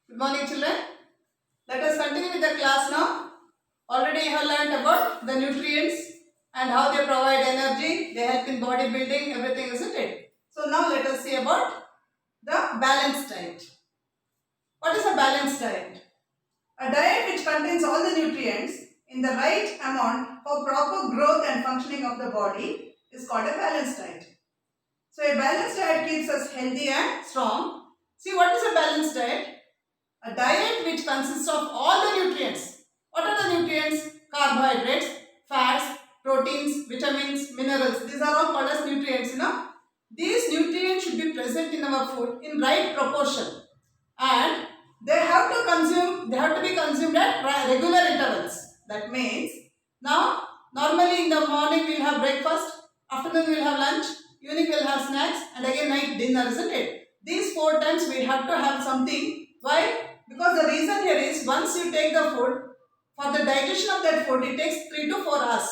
Good morning, children. Let us continue with the class now. Already you have learned about the nutrients and how they provide energy, they help in body building, everything, isn't it? So now let us see about the balanced diet. What is a balanced diet? A diet which contains all the nutrients in the right amount for proper growth and functioning of the body is called a balanced diet. So a balanced diet keeps us healthy and strong. See, what is a balanced diet? A diet which consists of all the nutrients. What are the nutrients? Carbohydrates, fats, proteins, vitamins, minerals. These are all called as nutrients. These nutrients should be present in our food in right proportion. And they have to be consumed at regular intervals. That means, now normally in the morning we will have breakfast, afternoon we will have lunch, evening we will have snacks, and again night dinner, isn't it? These 4 times we have to have something. Why? Because the reason here is, once you take the food, for the digestion of that food it takes 3 to 4 hours.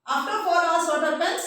After 4 hours, what happens?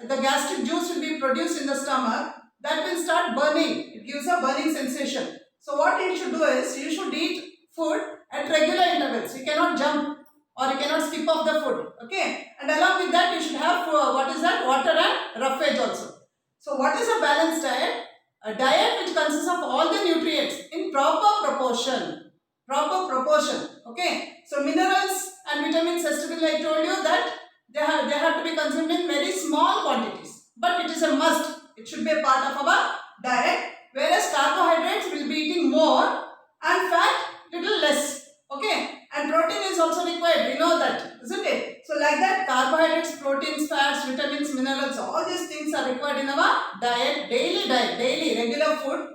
The gastric juice will be produced in the stomach. That will start burning. It gives a burning sensation. So what you should do is, you should eat food at regular intervals. You cannot jump or you cannot skip off the food. Okay. And along with that, you should have water and roughage also. So what is a balanced diet? A diet which consists of all the nutrients in proper proportion. Proper proportion. Okay. So minerals and vitamins, as to be, I told you that they have to be consumed in very small quantities. But it is a must. It should be a part of our diet. Whereas carbohydrates will be eating more and fat little less. Okay. And protein is also required. We know that, isn't it? So like that, carbohydrates, proteins, fats, vitamins, minerals, all these things are required in our diet, daily, regular food,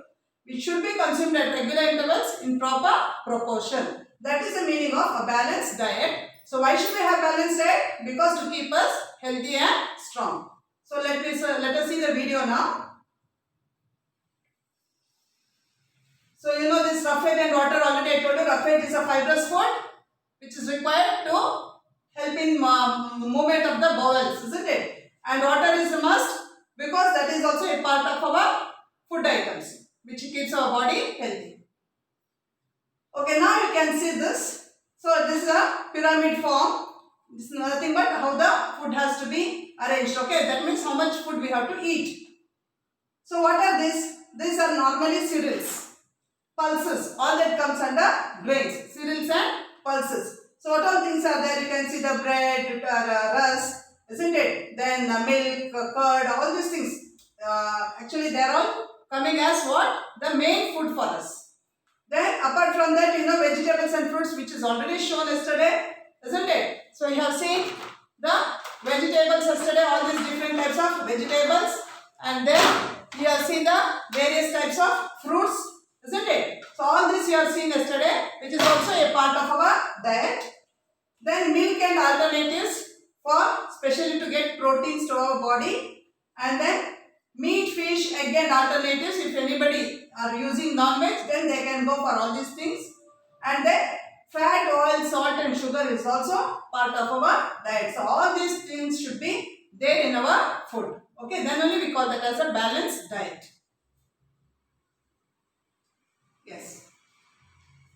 which should be consumed at regular intervals in proper proportion. That is the meaning of a balanced diet. So why should we have balanced diet? Because to keep us healthy and strong. So let us see the video now. So you know this roughage and water, already I told you, roughage is a fibrous food which is required to help in movement of the bowels, isn't it? And water is a must because that is also a part of our food items which keeps our body healthy. Okay, now you can see this. So this is a pyramid form. This is nothing but how the food has to be arranged. Okay, that means how much food we have to eat. So what are these? These are normally cereals. Pulses, all that comes under grains, cereals and pulses. So what all things are there? You can see the bread, rusk, isn't it? Then milk, curd, all these things. Actually, they are all coming as what? The main food for us. Then apart from that, vegetables and fruits, which is already shown yesterday, isn't it? So you have seen the vegetables yesterday, all these different types of vegetables, and then you have seen the various types of fruits, isn't it? So all this you have seen yesterday, which is also a part of our diet. Then milk and alternatives for specially to get proteins to our body. And then meat, fish, egg and alternatives. If anybody are using non-veg, then they can go for all these things. And then fat, oil, salt and sugar is also part of our diet. So all these things should be there in our food. Okay, then only we call that as a balanced diet. Yes.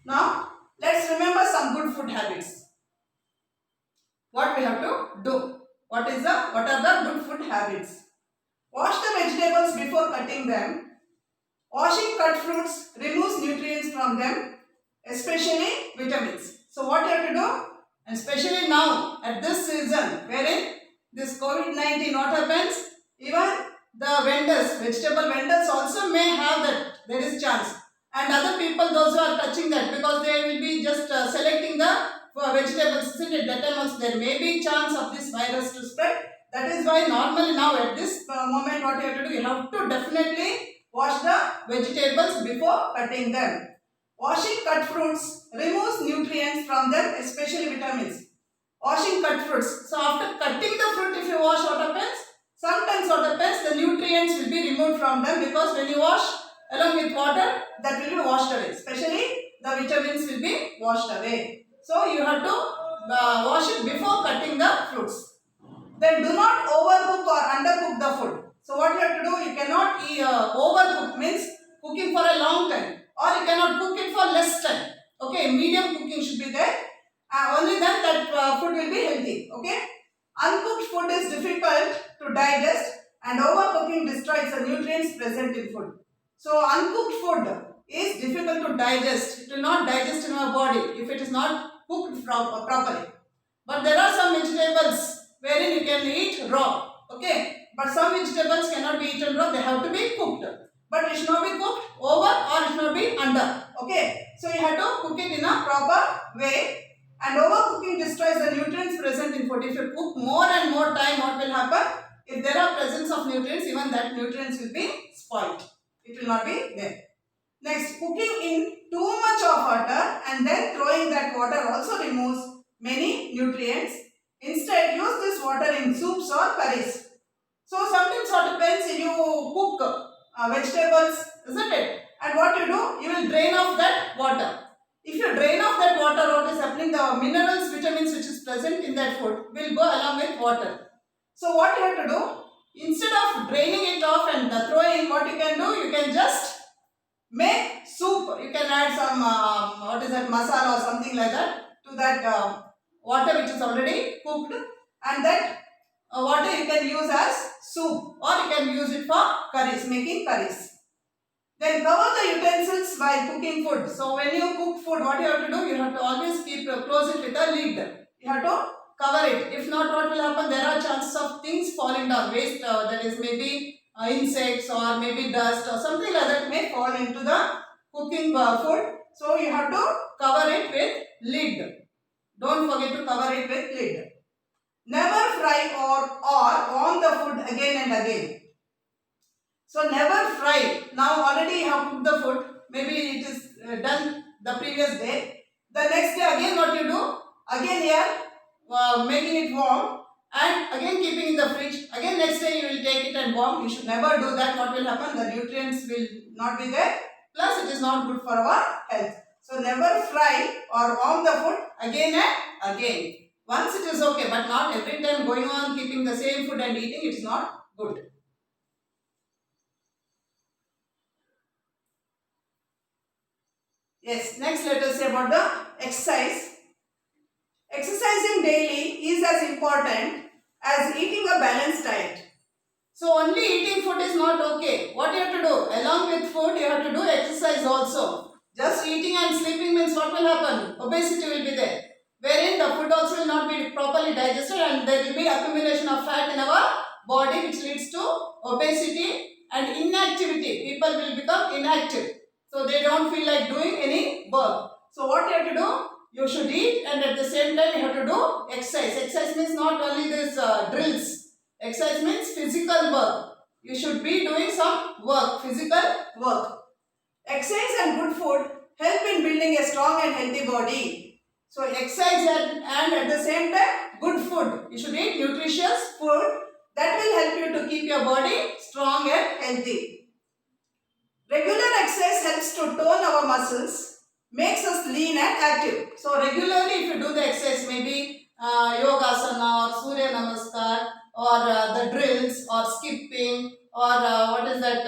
Now, let's remember some good food habits. What we have to do? What are the good food habits? Wash the vegetables before cutting them. Washing cut fruits removes nutrients from them, especially vitamins. So what you have to do? Especially now, at this season, wherein this COVID-19, what happens? Even the vendors, vegetable vendors also may have that. There is chance. And other people, those who are touching that, because they will be just selecting the vegetables, isn't it? That time also there may be chance of this virus to spread. That is why normally now at this moment what you have to do, you have to definitely wash the vegetables before cutting them. Washing cut fruits removes nutrients from them, especially vitamins. Washing cut fruits. So after cutting the fruit, if you wash, what happens? Sometimes what happens, the nutrients will be removed from them, because when you wash along with water, that will be washed away. Especially the vitamins will be washed away. So you have to wash it before cutting the fruits. Then do not overcook or undercook the food. So what you have to do, you cannot overcook, means cooking for a long time, or you cannot cook it for less time. medium cooking should be there. Only then that food will be healthy. Okay. Uncooked food is difficult to digest and overcooking destroys the nutrients present in food. So uncooked food is difficult to digest. It will not digest in our body if it is not cooked properly. But there are some vegetables wherein you can eat raw. Okay. But some vegetables cannot be eaten raw. They have to be cooked. But it should not be cooked over or it should not be under. Okay. So you have to cook it in a proper way. And overcooking destroys the nutrients present in food. If you cook more and more time, what will happen? If there are presence of nutrients, even that nutrients will be spoiled. It will not be there. Next, cooking in too much of water and then throwing that water also removes many nutrients. Instead, use this water in soups or curries. So sometimes what happens if you cook vegetables, isn't it? And what you do? You will drain off that water. If you drain off that water, what is happening? The minerals, vitamins which is present in that food will go along with water. So what you have to do? Instead of draining it off and throwing, what you can do? You can just make soup. You can add some masala or something like that to that water which is already cooked, and that water you can use as soup or you can use it for curries, making curries. Then cover the utensils while cooking food. So when you cook food, what you have to do? You have to always close it with a lid. You have to cover it. If not, what will happen? There are chances of things falling down. Waste, that is maybe insects or maybe dust or something like that may fall into the cooking food. So you have to cover it with lid. Don't forget to cover it with lid. Never fry or warm the food again and again. So never fry. Now already you have cooked the food. Maybe it is done the previous day. The next day again what you do? Again here making it warm and again keeping in the fridge. Again next day you will take it and warm. You should never do that. What will happen? The nutrients will not be there. Plus it is not good for our health. So never fry or warm the food again and again. Once it is okay, but not every time going on keeping the same food and eating. It is not good. Yes, next let us say about the exercise. Exercising daily is as important as eating a balanced diet. So only eating food is not okay. What you have to do? Along with food, you have to do exercise also. Just eating and sleeping means what will happen? Obesity will be there. Wherein the food also will not be properly digested and there will be accumulation of fat in our body which leads to obesity and inactivity. People will become inactive. So they don't feel like doing any work. So what you have to do? You should eat and at the same time you have to do exercise. Exercise means not only this drills. Exercise means physical work. You should be doing some work, physical work. Exercise and good food help in building a strong and healthy body. So exercise and at the same time good food. You should eat nutritious food that will help you to keep your body strong and healthy. Regular exercise helps to tone our muscles, makes us lean and active. So regularly if you do the exercise, maybe yogasana or surya namaskar or the drills or skipping or what is that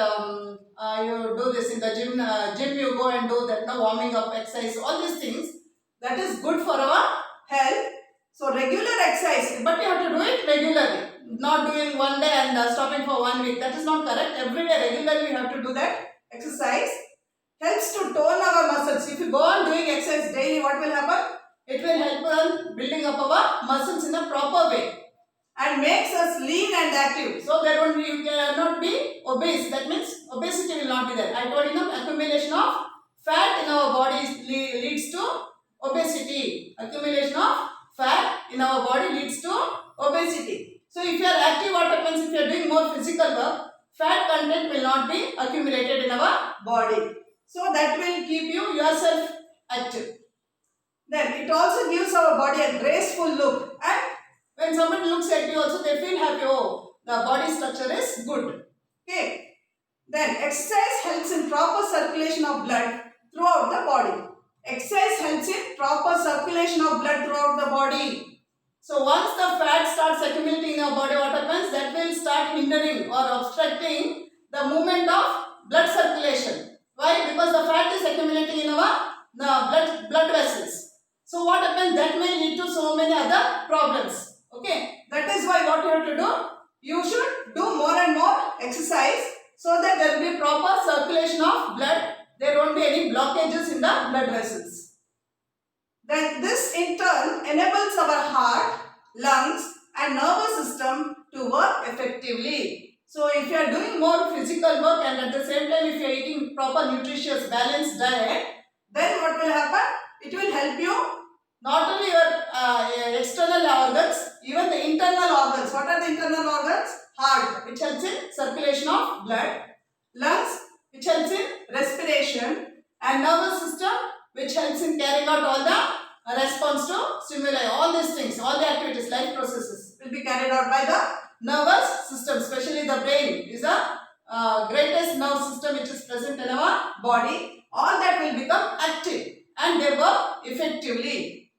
you do this in the gym you go and do that warming up exercise, all these things, that is good for our health. So regular exercise, but you have to do it regularly, not doing one day and stopping for 1 week. That is not correct. Every day regularly you have to do that exercise. Helps to tone our muscles. If you go on doing exercise daily, what will happen? It will help us building up our muscles in a proper way and makes us lean and active. So there you cannot be obese. That means obesity will not be there. I told you accumulation of fat in our body leads to obesity. Accumulation of fat in our body leads to obesity. So if you are active, what happens? If you are doing more physical work, fat content will not be accumulated in our body. So that will keep you yourself active. Then it also gives our body a graceful look, and when somebody looks at you also they feel happy. Oh, the body structure is good. Okay. Then exercise helps in proper circulation of blood throughout the body. Exercise helps in proper circulation of blood throughout the body. So once the fat starts accumulating in our body, what happens? That will start hindering or obstructing the movement of blood circulation. Why? Because the fat is accumulating in our blood vessels. So what happens? That may lead to so many other problems. Okay, that is why what you have to do, you should do more and more exercise so that there will be proper circulation of blood. There won't be any blockages in the blood vessels. Then this in turn enables our heart, lungs and nervous system to work effectively. So if you are doing more physical work and at the same time if you are eating proper nutritious balanced diet, then what will happen? It will help you not only your external organs, even the internal organs. What are the internal organs? Heart, which helps in circulation of blood, lungs, which helps in respiration, and nervous system, which helps in carrying out all the response to stimuli. All these things, all the activities, life processes will be carried out by the nervous system, especially the brain is the greatest nerve system which is present in our body. All that will become active and they work effectively.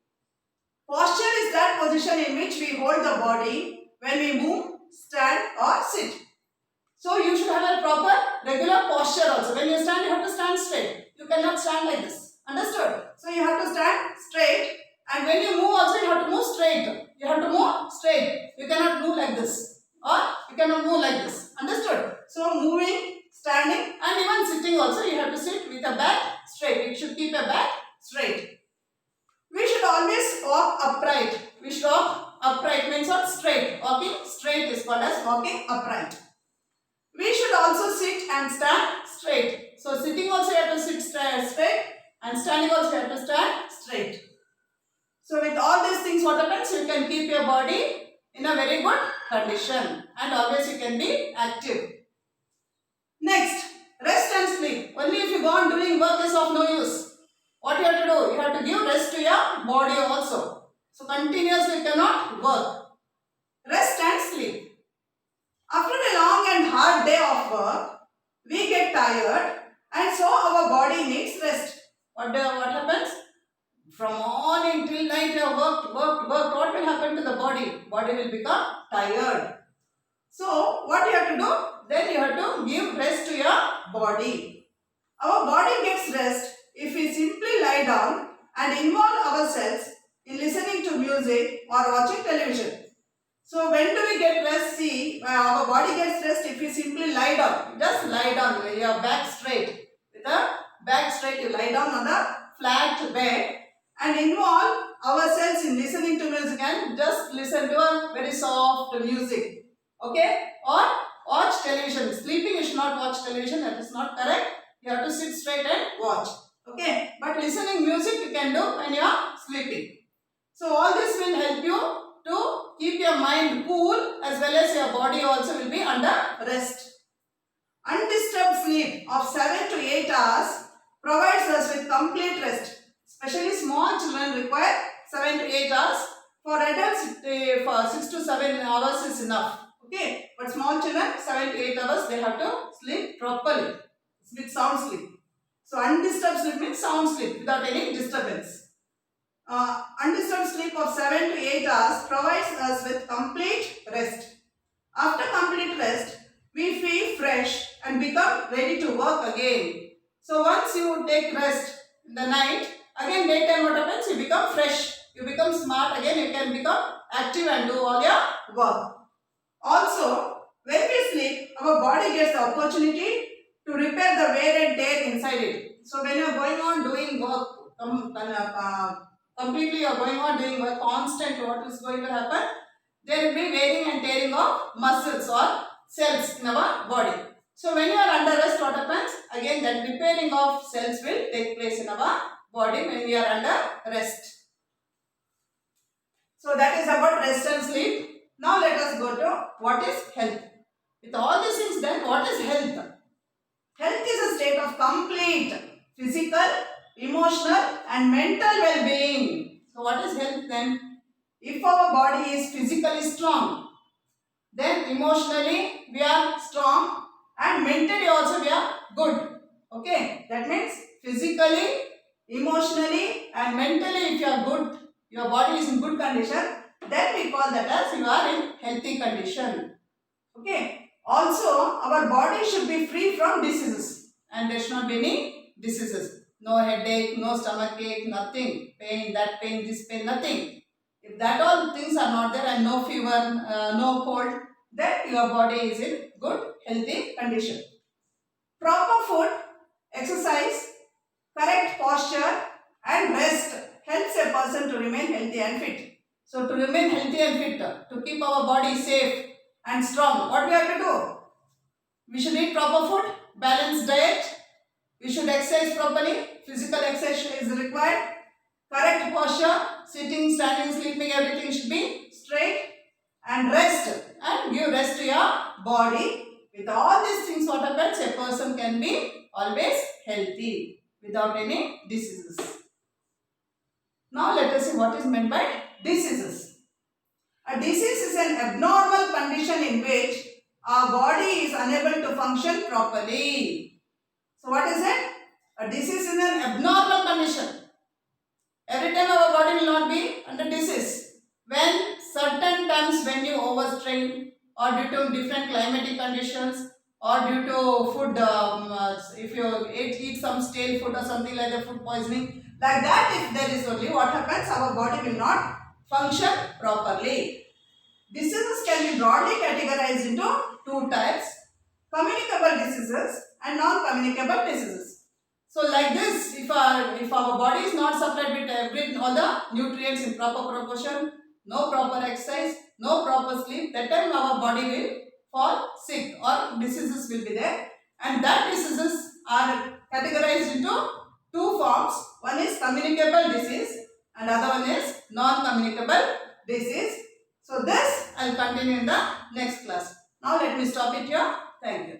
Posture is that position in which we hold the body when we move, stand or sit. So you should have a proper regular posture also. When you stand, you have to stand straight. You cannot stand like this. Understood? So you have to stand straight, and when you move also you have to move straight. You have to move straight. You cannot move like this or you cannot move like this. Understood? So moving, standing and even sitting also you have to sit with a back straight. You should keep a back straight. We should always walk upright. We should walk upright means what? Straight. Walking straight is called as walking upright. We should also sit and stand straight. So sitting also you have to sit straight and standing also you have to stand straight. So with all these things what happens? You can keep your body in a very good condition and always you can be active. Next, rest and sleep. Only if you go on doing work is of no use. What you have to do? You have to give rest to your body also. So continuously you cannot work. Rest and sleep. After a long and hard day of work, we get tired and so our body needs rest. What happens? From morning till night you have worked. What will happen to the body? Body will become tired. So what you have to do? Then you have to give rest to your body. Our body gets rest if we simply lie down and involve ourselves in listening to music or watching television. So when do we get rest? See, our body gets rest if we simply lie down. Just lie down with your back straight. With the back straight, you lie down on the flat bed and involve ourselves in listening to music and just listen to a very soft music. Okay? Or watch television. Sleeping, you should not watch television. That is not correct. You have to sit straight and watch. Okay? But listening music you can do when you are sleeping. So all this will help you to keep your mind cool as well as your body also will be under rest. Undisturbed sleep of 7 to 8 hours provides us with complete rest. Especially small children require 7 to 8 hours. For adults, for 6 to 7 hours is enough. Okay, but small children 7 to 8 hours they have to sleep properly with sound sleep. So undisturbed sleep means sound sleep without any disturbance. Undisturbed sleep of 7 to 8 hours provides us with complete rest. After complete rest, we feel fresh and become ready to work again. So once you take rest in the night, again daytime what happens? You become fresh. You become smart again. You can become active and do all your work. Also, when we sleep, our body gets the opportunity to repair the wear and tear inside it. So when you are going on doing work, completely you are going on doing work constant, what is going to happen? There will be wearing and tearing of muscles or cells in our body. So when you are under rest, what happens? Again that repairing of cells will take place in our body when we are under rest. So that is about rest and sleep. Now let us go to what is health. With all these things then, what is health? Health is a state of complete physical, emotional and mental well-being. So what is health then? If our body is physically strong, then emotionally we are strong and mentally also we are good. Okay, that means physically, emotionally and mentally if you are good, your body is in good condition, then we call that as you are in healthy condition. Okay. Also, our body should be free from diseases and there should not be any diseases. no headache, no stomach ache, nothing, pain, that pain, this pain, nothing. If that all things are not there and no fever, no cold, then your body is in good, healthy condition. Proper food, exercise, correct posture and rest helps a person to remain healthy and fit. So to remain healthy and fit, to keep our body safe and strong, what we have to do? We should eat proper food, balanced diet, we should exercise properly, physical exercise is required, correct posture, sitting, standing, sleeping, everything should be straight, and rest, and give rest to your body. With all these things, what happens? A person can be always healthy without any diseases. Now let us see what is meant by diseases. A disease is an abnormal condition in which our body is unable to function properly. So what is it? A disease is an abnormal condition. Every time our body will not be under disease. When certain times when you overstrain or due to different climatic conditions or due to food, if you eat some stale food or something like the food poisoning, like that if there is only, what happens? Our body will not function properly. Diseases can be broadly categorized into two types: communicable diseases and non-communicable diseases. So like this, if our body is not supplied with all the nutrients in proper proportion, no proper exercise, no proper sleep, that time our body will fall sick or diseases will be there. And that diseases are categorized into two forms. One is communicable disease and other one is non-communicable disease. So this I will continue in the next class. Now let me stop it here. Thank you.